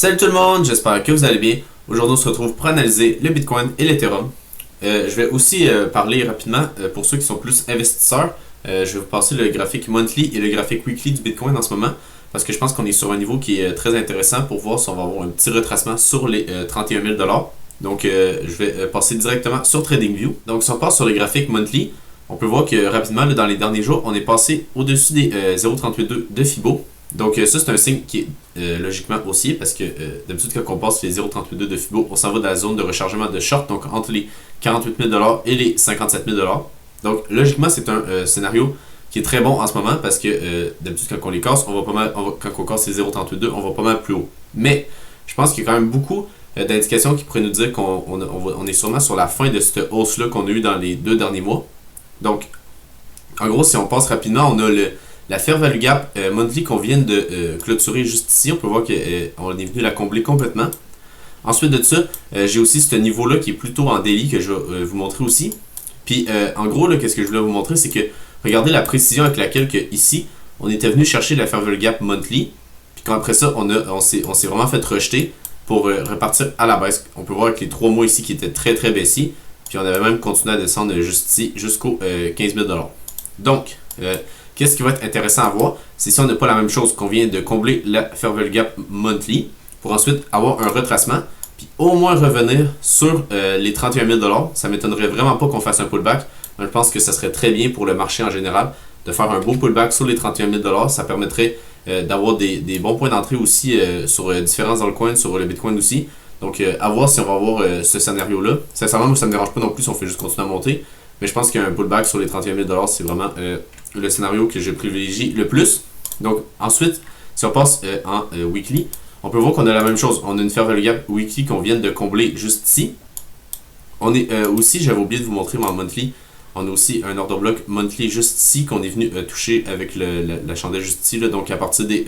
Salut tout le monde, j'espère que vous allez bien. Aujourd'hui, on se retrouve pour analyser le Bitcoin et l'Ethereum. Je vais aussi parler rapidement pour ceux qui sont plus investisseurs. Je vais vous passer le graphique monthly et le graphique weekly du Bitcoin en ce moment parce que je pense qu'on est sur un niveau qui est très intéressant pour voir si on va avoir un petit retracement sur les 31 000 $. Donc, je vais passer directement sur TradingView. Donc, si on passe sur le graphique monthly, on peut voir que rapidement, là, dans les derniers jours, on est passé au-dessus des 0,382 de Fibo. Donc ça, c'est un signe qui est logiquement haussier parce que d'habitude, quand on passe les 0,382 de Fibo, on s'en va dans la zone de rechargement de short, donc entre les 48 000 $ et les 57 000 $. Donc logiquement, c'est un scénario qui est très bon en ce moment parce que d'habitude, quand on les casse, on va pas mal, quand on casse les 0,382, on va pas mal plus haut. Mais je pense qu'il y a quand même beaucoup d'indications qui pourraient nous dire qu'on est sûrement sur la fin de cette hausse-là qu'on a eu dans les 2 derniers mois. Donc, en gros, si on passe rapidement, on a la Fair Value Gap monthly qu'on vient de clôturer juste ici. On peut voir qu'on est venu la combler complètement. Ensuite de ça, j'ai aussi ce niveau-là qui est plutôt en daily que je vais vous montrer aussi. Puis en gros, là, qu'est-ce que je voulais vous montrer, c'est que regardez la précision avec laquelle que, ici, on était venu chercher la Fair Value Gap monthly. Puis après ça, on s'est vraiment fait rejeter pour repartir à la baisse. On peut voir avec les 3 mois ici qui étaient très très baissiers. Puis on avait même continué à descendre juste ici jusqu'aux 15 000 $. Donc, qu'est-ce qui va être intéressant à voir, c'est si on n'a pas la même chose qu'on vient de combler la Fair Value Gap monthly pour ensuite avoir un retracement, puis au moins revenir sur les 31 000 $. Ça ne m'étonnerait vraiment pas qu'on fasse un pullback. Mais je pense que ça serait très bien pour le marché en général de faire un beau pullback sur les 31 000 $. Ça permettrait d'avoir des bons points d'entrée aussi sur différents altcoins, sur le Bitcoin aussi. Donc, à voir si on va avoir ce scénario-là. Sincèrement, moi, ça ne me dérange pas non plus si on fait juste continuer à monter. Mais je pense qu'un pullback sur les 31 000 $, c'est vraiment le scénario que je privilégie le plus. Donc, ensuite, si on passe en weekly, on peut voir qu'on a la même chose. On a une Fair Value Gap weekly qu'on vient de combler juste ici. On est aussi, j'avais oublié de vous montrer mon monthly. On a aussi un order block monthly juste ici qu'on est venu toucher avec la chandelle juste ici. Là, donc, à partir des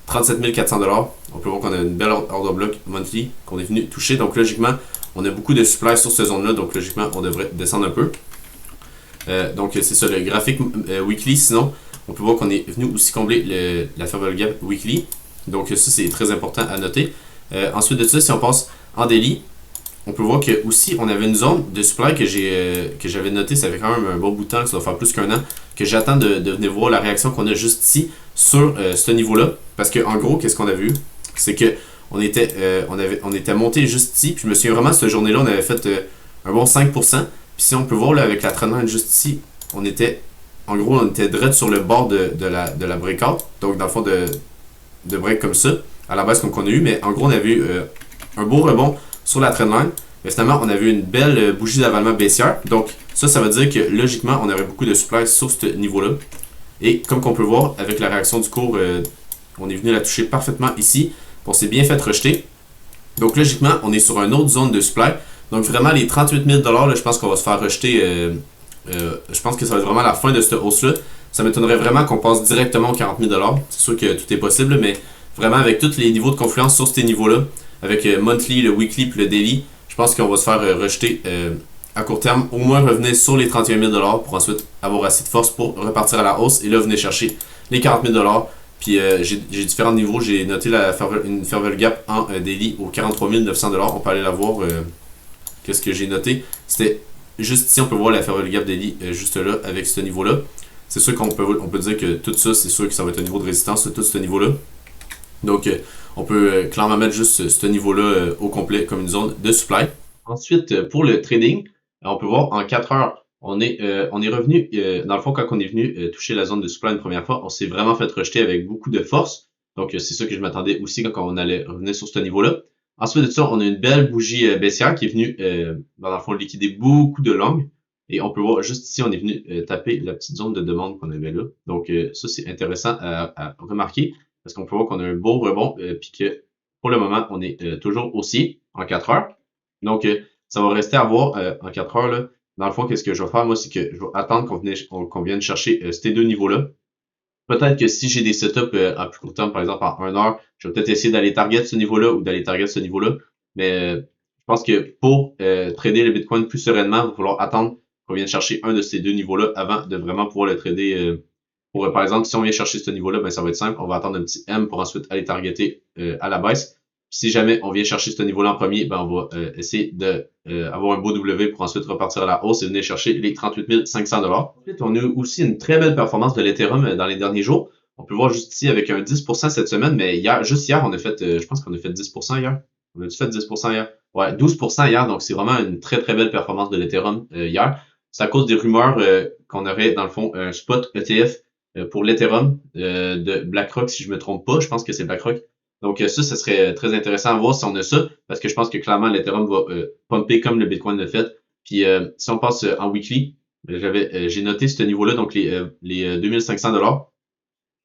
37 400 $, on peut voir qu'on a une belle order block monthly qu'on est venu toucher. Donc, logiquement, on a beaucoup de supply sur cette zone-là. Donc, logiquement, on devrait descendre un peu. Donc, c'est ça, le graphique weekly. Sinon, on peut voir qu'on est venu aussi combler la Fair Value Gap weekly. Donc, ça, c'est très important à noter. Ensuite de ça, si on passe en daily, on peut voir que aussi on avait une zone de supply que j'avais noté, ça fait quand même un bon bout de temps, ça doit faire plus qu'un an, que j'attends de venir voir la réaction qu'on a juste ici sur ce niveau-là. Parce que en gros, qu'est-ce qu'on a vu? C'est que on était monté juste ici, puis je me souviens vraiment, cette journée-là, on avait fait un bon 5%. Puis si on peut voir là, avec la trendline juste ici, on était direct sur le bord de la breakout. Donc dans le fond de break comme ça, à la base comme qu'on a eu, mais en gros on avait eu un beau rebond sur la trendline. Mais finalement, on a vu une belle bougie d'avalement baissière. Donc ça veut dire que logiquement, on aurait beaucoup de supply sur ce niveau-là. Et comme qu'on peut voir, avec la réaction du cours, on est venu la toucher parfaitement ici. On s'est bien fait rejeter. Donc logiquement, on est sur une autre zone de supply. Donc vraiment, les 38 000 $, là, je pense qu'on va se faire rejeter. Je pense que ça va être vraiment la fin de cette hausse-là. Ça m'étonnerait vraiment qu'on passe directement aux 40 000 $. C'est sûr que tout est possible, mais vraiment avec tous les niveaux de confluence sur ces niveaux-là, avec monthly, le weekly puis le daily, je pense qu'on va se faire rejeter à court terme. Au moins revenir sur les 31 000 $ pour ensuite avoir assez de force pour repartir à la hausse. Et là, venir chercher les 40 000 $. Puis j'ai différents niveaux. J'ai noté une Fair Value Gap en daily aux 43 900 $. On peut aller la voir. Qu'est-ce que j'ai noté? C'était juste ici, on peut voir la Fair Value Gap daily juste là, avec ce niveau-là. C'est sûr qu'on peut dire que tout ça, c'est sûr que ça va être un niveau de résistance, tout ce niveau-là. Donc, on peut clairement mettre juste ce niveau-là au complet comme une zone de supply. Ensuite, pour le trading, on peut voir en 4 heures, on est revenu, dans le fond, quand on est venu toucher la zone de supply une première fois, on s'est vraiment fait rejeter avec beaucoup de force. Donc, c'est ça que je m'attendais aussi quand on allait revenir sur ce niveau-là. Ensuite de ça, on a une belle bougie baissière qui est venue, dans le fond, liquider beaucoup de longues. Et on peut voir juste ici, on est venu taper la petite zone de demande qu'on avait là. Donc, ça, c'est intéressant à remarquer parce qu'on peut voir qu'on a un beau rebond puis que pour le moment, on est toujours haussier en 4 heures. Donc, ça va rester à voir en 4 heures. Là. Dans le fond, qu'est-ce que je vais faire, moi, c'est que je vais attendre qu'on vienne chercher ces deux niveaux-là. Peut-être que si j'ai des setups à plus court terme, par exemple en 1 heure, je vais peut-être essayer d'aller target ce niveau-là ou d'aller target ce niveau-là. Mais je pense que pour trader le Bitcoin plus sereinement, il va falloir attendre qu'on vienne chercher un de ces deux niveaux-là avant de vraiment pouvoir le trader. Par exemple, si on vient chercher ce niveau-là, ben ça va être simple. On va attendre un petit M pour ensuite aller targeter à la baisse. si jamais on vient chercher ce niveau-là en premier, ben on va essayer de avoir un beau W pour ensuite repartir à la hausse et venir chercher les 38 500 $. Ensuite, on a eu aussi une très belle performance de l'Ethereum dans les derniers jours. On peut voir juste ici avec un 10% cette semaine, mais hier, juste hier, on a fait, je pense qu'on a fait 10% hier. On a-tu fait 10% hier? Ouais, 12% hier, donc c'est vraiment une très très belle performance de l'Ethereum hier. C'est à cause des rumeurs qu'on aurait, dans le fond, un spot ETF pour l'Ethereum de BlackRock, si je me trompe pas. Je pense que c'est BlackRock. Donc ça serait très intéressant à voir si on a ça, parce que je pense que clairement l'Ethereum va pumper comme le Bitcoin l'a fait. Puis si on passe en weekly, j'ai noté ce niveau-là, donc les 2500 $.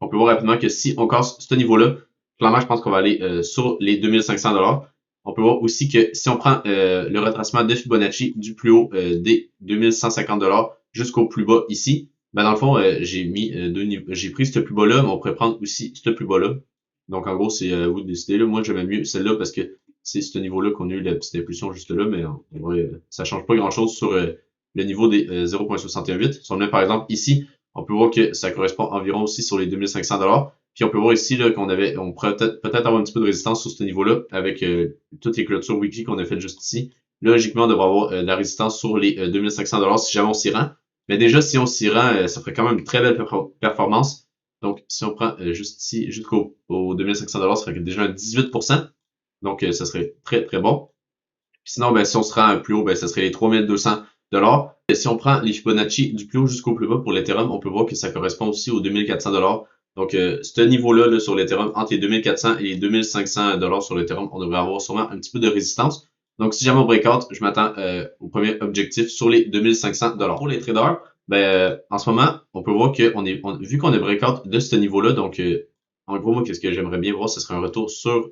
On peut voir rapidement que si on casse ce niveau-là, clairement je pense qu'on va aller sur les 2500 $. On peut voir aussi que si on prend le retracement de Fibonacci du plus haut des 2150 $ jusqu'au plus bas ici, ben dans le fond, j'ai mis j'ai pris ce plus bas-là, mais on pourrait prendre aussi ce plus bas-là. Donc, en gros, c'est à vous de décider. Là. Moi, j'aimais mieux celle-là parce que c'est ce niveau-là qu'on a eu la petite impulsion juste là, mais en vrai, ça change pas grand-chose sur le niveau des 0.618. Si on met par exemple ici, on peut voir que ça correspond environ aussi sur les 2500 $. Puis on peut voir ici là on pourrait peut-être avoir un petit peu de résistance sur ce niveau-là avec toutes les clôtures weekly qu'on a faites juste ici. Logiquement, on devrait avoir de la résistance sur les 2500 $ si jamais on s'y rend. Mais déjà, si on s'y rend, ça ferait quand même une très belle performance. Donc, si on prend juste ici, jusqu'au 2500 $, ça ferait déjà un 18%. Donc, ça serait très, très bon. Puis sinon, ben, si on se rend plus haut, ben, ça serait les 3200 $. Et si on prend les Fibonacci du plus haut jusqu'au plus bas pour l'Ethereum, on peut voir que ça correspond aussi aux 2400 $. Donc, ce niveau-là là, sur l'Ethereum, entre les 2400 et les 2500 $ sur l'Ethereum, on devrait avoir sûrement un petit peu de résistance. Donc, si jamais on breakout, je m'attends au premier objectif sur les 2500 $. Pour les traders, ben, en ce moment, on peut voir que vu qu'on est breakout de ce niveau-là, donc, en gros, moi, qu'est-ce que j'aimerais bien voir, ce serait un retour sur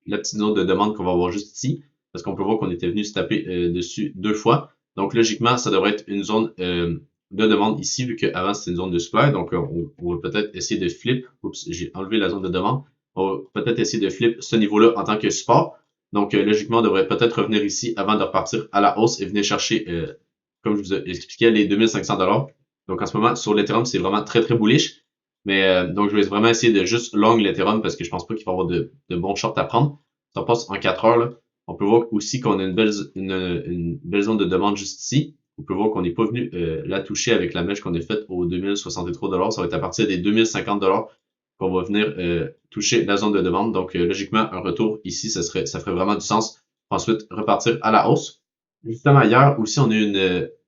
la petite zone de demande qu'on va avoir juste ici, parce qu'on peut voir qu'on était venu se taper dessus 2 fois. Donc, logiquement, ça devrait être une zone de demande ici, vu qu'avant, c'était une zone de supply. Donc, on va peut-être essayer de flip. Oups, j'ai enlevé la zone de demande. On va peut-être essayer de flip ce niveau-là en tant que support. Donc, logiquement, on devrait peut-être revenir ici avant de repartir à la hausse et venir chercher, comme je vous ai expliqué, les 2500 $. Donc, en ce moment, sur l'Ethereum, c'est vraiment très, très bullish. Mais donc, je vais vraiment essayer de juste long l'Ethereum parce que je pense pas qu'il va y avoir de bons shorts à prendre. Ça passe en 4 heures. Là. On peut voir aussi qu'on a une belle zone de demande juste ici. On peut voir qu'on n'est pas venu la toucher avec la mèche qu'on a faite aux 2063 $. Ça va être à partir des 2050 $ qu'on va venir toucher la zone de demande. Donc, logiquement, un retour ici, ça ferait vraiment du sens pour ensuite repartir à la hausse. Justement, hier aussi, on a eu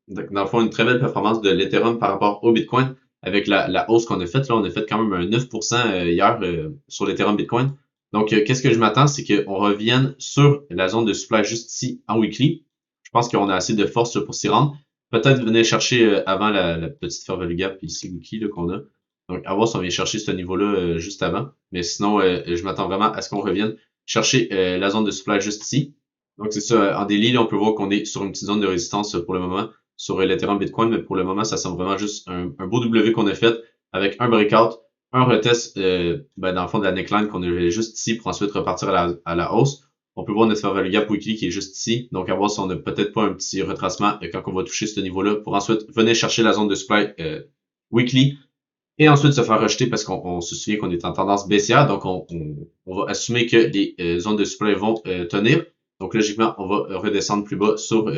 dans le fond, une très belle performance de l'Ethereum par rapport au Bitcoin avec la hausse qu'on a faite. Là, on a fait quand même un 9% hier sur l'Ethereum Bitcoin. Donc, qu'est-ce que je m'attends, c'est qu'on revienne sur la zone de supply juste ici en weekly. Je pense qu'on a assez de force pour s'y rendre. Peut-être venir chercher avant la petite fair value gap ici weekly qu'on a. Donc, à voir si on vient chercher ce niveau-là juste avant. Mais sinon, je m'attends vraiment à ce qu'on revienne chercher la zone de supply juste ici. Donc, c'est ça. En daily, là, on peut voir qu'on est sur une petite zone de résistance pour le moment sur l'Ethereum Bitcoin. Mais pour le moment, ça semble vraiment juste un beau W qu'on a fait avec un breakout, un retest dans le fond de la neckline qu'on avait juste ici pour ensuite repartir à la hausse. On peut voir notre fair value gap weekly qui est juste ici. Donc, à voir si on n'a peut-être pas un petit retracement quand on va toucher ce niveau-là pour ensuite venir chercher la zone de supply weekly et ensuite se faire rejeter parce qu'on se souvient qu'on est en tendance baissière. Donc, on va assumer que les zones de supply vont tenir. Donc, logiquement, on va redescendre plus bas sur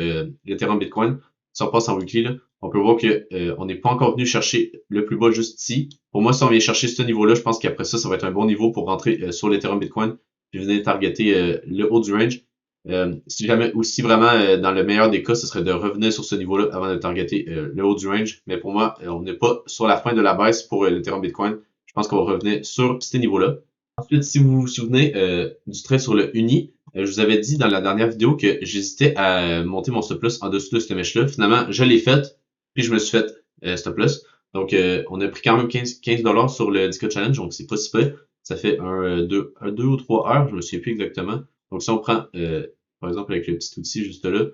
l'Ethereum Bitcoin. Si on passe en weekly, là, on peut voir que on n'est pas encore venu chercher le plus bas juste ici. Pour moi, si on vient chercher ce niveau-là, je pense qu'après ça, ça va être un bon niveau pour rentrer sur l'Ethereum Bitcoin puis venir targeter le haut du range. Si jamais aussi vraiment dans le meilleur des cas, ce serait de revenir sur ce niveau-là avant de targeter le haut du range. Mais pour moi, on n'est pas sur la fin de la baisse pour l'Ethereum Bitcoin. Je pense qu'on va revenir sur ces niveaux-là. Ensuite, si vous vous souvenez du trait sur le uni, je vous avais dit dans la dernière vidéo que j'hésitais à monter mon stop loss en dessous de cette mèche-là. Finalement, je l'ai faite, puis je me suis fait stop loss. Donc, on a pris quand même 15 $ sur le Discord Challenge, donc c'est pas si peu. Ça fait un 2 ou 3 heures, je me souviens plus exactement. Donc, si on prend, par exemple, avec le petit outil juste là,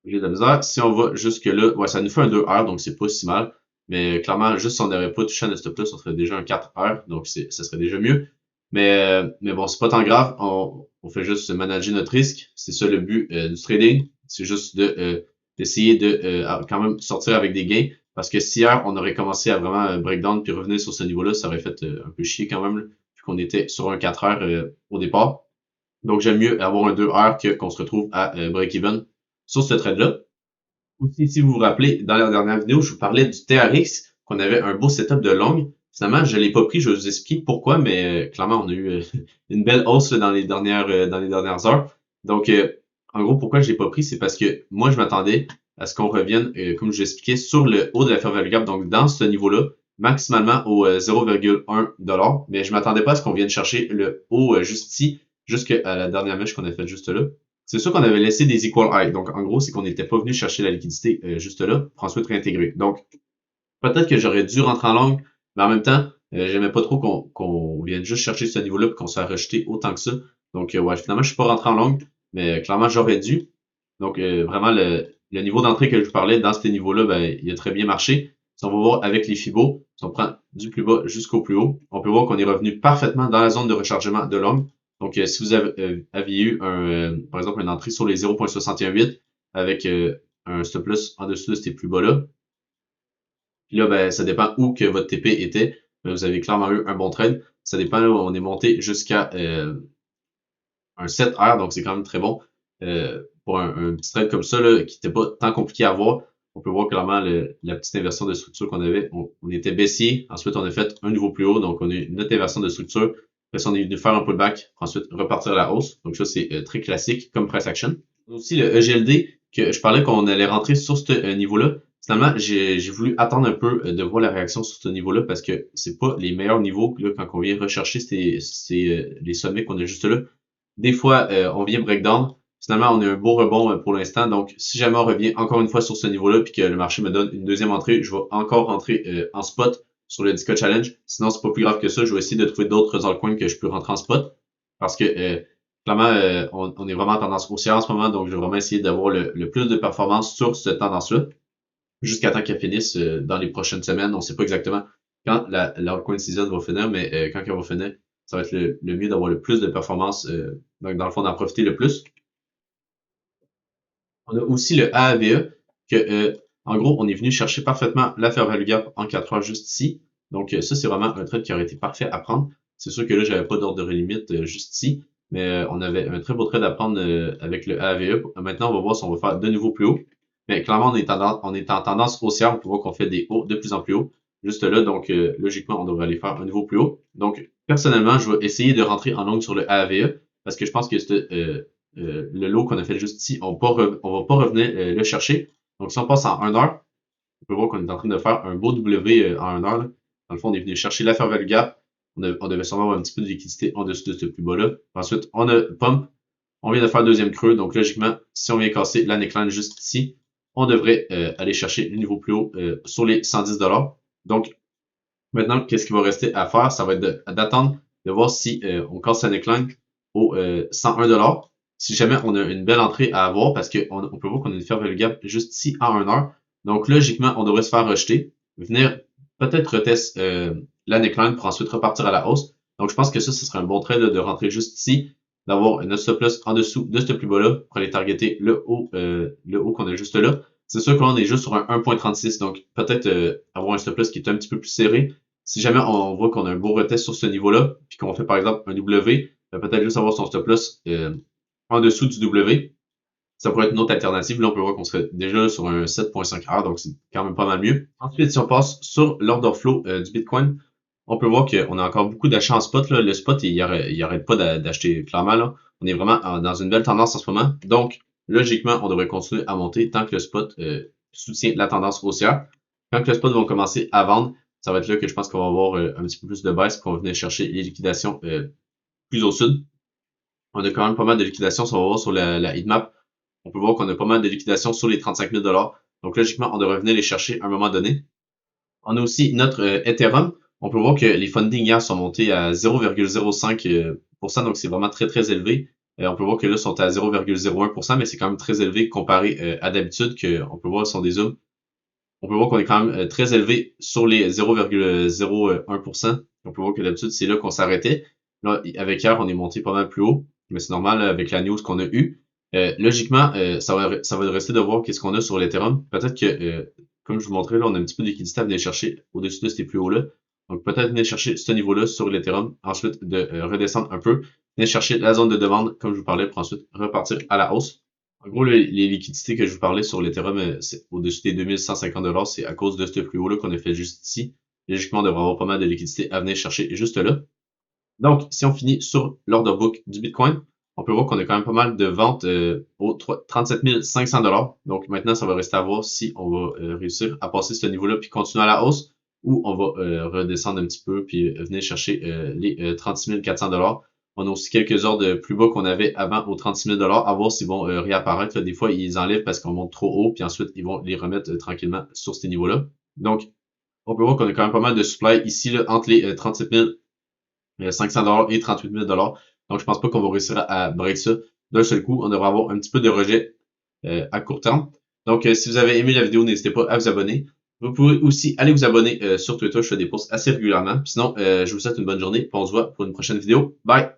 j'ai de la misère. Si on va jusque là, ouais, ça nous fait un 2 heures, donc c'est pas si mal. Mais clairement, juste si on n'avait pas touché à notre stop loss, on ferait déjà un 4 heures, donc ça serait déjà mieux. Mais bon, c'est pas tant grave, on fait juste manager notre risque. C'est ça le but du trading. C'est juste d'essayer de quand même sortir avec des gains. Parce que si hier, on aurait commencé à vraiment breakdown puis revenir sur ce niveau-là, ça aurait fait un peu chier quand même, vu qu'on était sur un 4 heures au départ. Donc, j'aime mieux avoir un 2 heures que qu'on se retrouve à break-even sur ce trade-là. Aussi, si vous vous rappelez, dans la dernière vidéo, je vous parlais du TRX, qu'on avait un beau setup de long. Finalement, je l'ai pas pris, je vais vous expliquer pourquoi, mais clairement, on a eu une belle hausse là, dans les dernières heures. Donc, en gros, pourquoi je l'ai pas pris, c'est parce que moi, je m'attendais à ce qu'on revienne, comme je l'expliquais, sur le haut de la fair value gap, donc dans ce niveau-là, maximalement au 0,1 $, mais je m'attendais pas à ce qu'on vienne chercher le haut juste ici, jusqu'à la dernière mèche qu'on a faite juste là. C'est sûr qu'on avait laissé des equal high. Donc, en gros, c'est qu'on n'était pas venu chercher la liquidité juste là pour ensuite réintégrer. Donc, peut-être que j'aurais dû rentrer en longue, mais en même temps, j'aimais pas trop qu'on vienne juste chercher ce niveau-là et qu'on soit rejeté autant que ça. Donc, ouais, finalement, je suis pas rentré en longue, mais clairement, j'aurais dû. Donc, vraiment, le niveau d'entrée que je vous parlais dans ce niveau-là, ben, il a très bien marché. Si on va voir avec les Fibos, si on prend du plus bas jusqu'au plus haut, on peut voir qu'on est revenu parfaitement dans la zone de rechargement de longue. Donc, si vous aviez eu par exemple une entrée sur les 0,618 avec un stop loss en dessous de ces plus bas-là, puis là, ben, ça dépend où que votre TP était. Vous avez clairement eu un bon trade. Ça dépend là où on est monté jusqu'à un 7 heures, donc c'est quand même très bon. Pour un petit trade comme ça, là, qui n'était pas tant compliqué à voir, on peut voir clairement la petite inversion de structure qu'on avait. On était baissier, ensuite on a fait un niveau plus haut, donc on a eu notre inversion de structure. Après ça, on est venu faire un pullback, ensuite repartir à la hausse. Donc ça, c'est très classique comme price action. On a aussi le EGLD, que je parlais qu'on allait rentrer sur ce niveau-là. Finalement, j'ai voulu attendre un peu de voir la réaction sur ce niveau-là parce que c'est pas les meilleurs niveaux là, quand on vient rechercher les sommets qu'on a juste là. Des fois, on vient breakdown. Finalement, on a un beau rebond pour l'instant. Donc, si jamais on revient encore une fois sur ce niveau-là puis que le marché me donne une deuxième entrée, je vais encore rentrer en spot sur le Discord Challenge. Sinon, c'est pas plus grave que ça. Je vais essayer de trouver d'autres altcoins que je peux rentrer en spot. Parce que clairement, on est vraiment en tendance haussière en ce moment. Donc, je vais vraiment essayer d'avoir le plus de performance sur cette tendance-là. Jusqu'à temps qu'elle finisse dans les prochaines semaines. On ne sait pas exactement quand l'altcoin season va finir, mais quand elle va finir, ça va être le mieux d'avoir le plus de performance. Donc, dans le fond, d'en profiter le plus. On a aussi le AAVE, que en gros, on est venu chercher parfaitement la fair value gap en 4 heures juste ici. Donc, ça, c'est vraiment un trade qui aurait été parfait à prendre. C'est sûr que là, j'avais pas d'ordre de limite juste ici, mais on avait un très beau trade à prendre avec le AAVE. Maintenant, on va voir si on va faire de nouveau plus haut. Mais clairement, on est en tendance haussière. On peut voir qu'on fait des hauts de plus en plus haut. Juste là, donc logiquement, on devrait aller faire un niveau plus haut. Donc, personnellement, je vais essayer de rentrer en longue sur le AAVE parce que je pense que le lot qu'on a fait juste ici, on va pas revenir le chercher. Donc, si on passe en 1 heure, on peut voir qu'on est en train de faire un beau W en 1 heure. Là. Dans le fond, on est venu chercher la fair value gap. On devait sûrement avoir un petit peu de liquidité en dessous de ce plus bas-là. Ensuite, on a pump. On vient de faire le deuxième creux. Donc, logiquement, si on vient casser la neckline juste ici, on devrait aller chercher le niveau plus haut sur les 110 $. Donc, maintenant, qu'est-ce qu'il va rester à faire? Ça va être d'attendre de voir si on casse la neckline au 101 $. Si jamais on a une belle entrée à avoir, parce qu'on peut voir qu'on a une fair value gap juste ici à 1 heure. Donc, logiquement, on devrait se faire rejeter, venir peut-être retest la neckline pour ensuite repartir à la hausse. Donc, je pense que ça, ce serait un bon trade de rentrer juste ici, d'avoir notre stop loss en dessous de ce plus bas-là pour aller targeter le haut qu'on a juste là. C'est sûr qu'on est juste sur un 1.36, donc peut-être avoir un stop loss qui est un petit peu plus serré. Si jamais on voit qu'on a un beau retest sur ce niveau-là, puis qu'on fait par exemple un W, peut-être juste avoir son stop loss en dessous du W. Ça pourrait être une autre alternative. Là, on peut voir qu'on serait déjà sur un 7.5 heures, donc c'est quand même pas mal mieux. Ensuite, si on passe sur l'order flow du Bitcoin, on peut voir qu'on a encore beaucoup d'achats en spot. Là. Le spot, il arrête pas d'acheter clairement. Là. On est vraiment dans une belle tendance en ce moment. Donc, logiquement, on devrait continuer à monter tant que le spot soutient la tendance haussière. Quand le spot va commencer à vendre, ça va être là que je pense qu'on va avoir un petit peu plus de baisse pour venir chercher les liquidations plus au sud. On a quand même pas mal de liquidations. Si on va voir sur la heatmap, on peut voir qu'on a pas mal de liquidations sur les 35 000 $. Donc, logiquement, on devrait venir les chercher à un moment donné. On a aussi notre Ethereum. On peut voir que les fundings hier sont montés à 0,05%, donc c'est vraiment très, très élevé. On peut voir que là, ils sont à 0,01%, mais c'est quand même très élevé comparé à d'habitude, qu'on peut voir sur des zooms. On peut voir qu'on est quand même très élevé sur les 0,01%. On peut voir que d'habitude, c'est là qu'on s'arrêtait. Là, avec hier, on est monté pas mal plus haut, mais c'est normal avec la news qu'on a eue. Logiquement, ça va rester de voir qu'est-ce qu'on a sur l'Ethereum. Peut-être que, comme je vous montrais, là, on a un petit peu de liquidité à venir chercher au-dessus de ces plus hauts-là. Donc, peut-être venir chercher ce niveau-là sur l'Ethereum, ensuite de redescendre un peu, venir chercher la zone de demande, comme je vous parlais, pour ensuite repartir à la hausse. En gros, les liquidités que je vous parlais sur l'Ethereum, c'est au-dessus des 2150 $, c'est à cause de ce plus haut-là qu'on a fait juste ici. Logiquement, on devrait avoir pas mal de liquidités à venir chercher juste là. Donc, si on finit sur l'order book du Bitcoin, on peut voir qu'on a quand même pas mal de ventes au 37 500 $. Donc maintenant, ça va rester à voir si on va réussir à passer ce niveau-là puis continuer à la hausse ou on va redescendre un petit peu puis venir chercher les 36 400 $. On a aussi quelques ordres plus bas qu'on avait avant aux 36 000 $, à voir s'ils vont réapparaître. Là, des fois, ils enlèvent parce qu'on monte trop haut puis ensuite, ils vont les remettre tranquillement sur ces niveaux-là. Donc, on peut voir qu'on a quand même pas mal de supply ici là, entre les 37 500 $ et 38 000 $. Donc, je pense pas qu'on va réussir à break ça d'un seul coup. On devrait avoir un petit peu de rejet à court terme. Donc, si vous avez aimé la vidéo, n'hésitez pas à vous abonner. Vous pouvez aussi aller vous abonner sur Twitter. Je fais des posts assez régulièrement. Sinon, je vous souhaite une bonne journée. On se voit pour une prochaine vidéo. Bye!